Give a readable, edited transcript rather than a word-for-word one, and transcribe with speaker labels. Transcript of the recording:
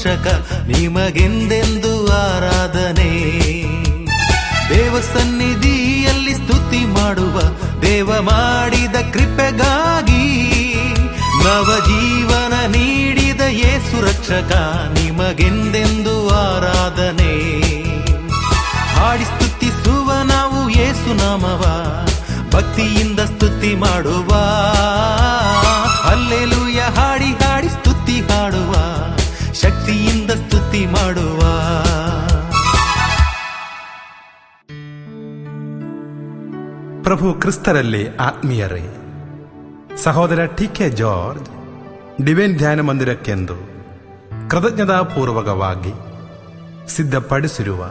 Speaker 1: ರಕ್ಷಕ ನಿಮಗೆಂದೆಂದು ಆರಾಧನೆ. ದೇವ ಸನ್ನಿಧಿಯಲ್ಲಿ ಸ್ತುತಿ ಮಾಡುವ ದೇವ ಮಾಡಿದ ಕೃಪೆಗಾಗಿ ನವ ಜೀವನ ನೀಡಿದ ಯೇಸು ರಕ್ಷಕ ನಿಮಗೆಂದೆಂದು ಆರಾಧನೆ. ಹಾಡಿ ಸ್ತುತಿಸುವ ನಾವು ಯೇಸು ನಾಮವ ಭಕ್ತಿಯಿಂದ ಸ್ತುತಿ ಮಾಡುವ. ಹಲ್ಲೆಲೂಯ ಹಾಡಿ ಹಾಡಿ ಸ್ತುತಿ ಹಾಡುವ, ಶಕ್ತಿಯಿಂದ ಸ್ತುತಿ ಮಾಡುವ.
Speaker 2: ಪ್ರಭು ಕ್ರಿಸ್ತರಲ್ಲಿ ಆತ್ಮೀಯರೇ, ಸಹೋದರ ಟಿ.ಕೆ. ಜಾರ್ಜ್ ಡಿವೈನ್ ಧ್ಯಾನ ಮಂದಿರಕ್ಕೆಂದು ಕೃತಜ್ಞತಾಪೂರ್ವಕವಾಗಿ ಸಿದ್ಧಪಡಿಸಿರುವ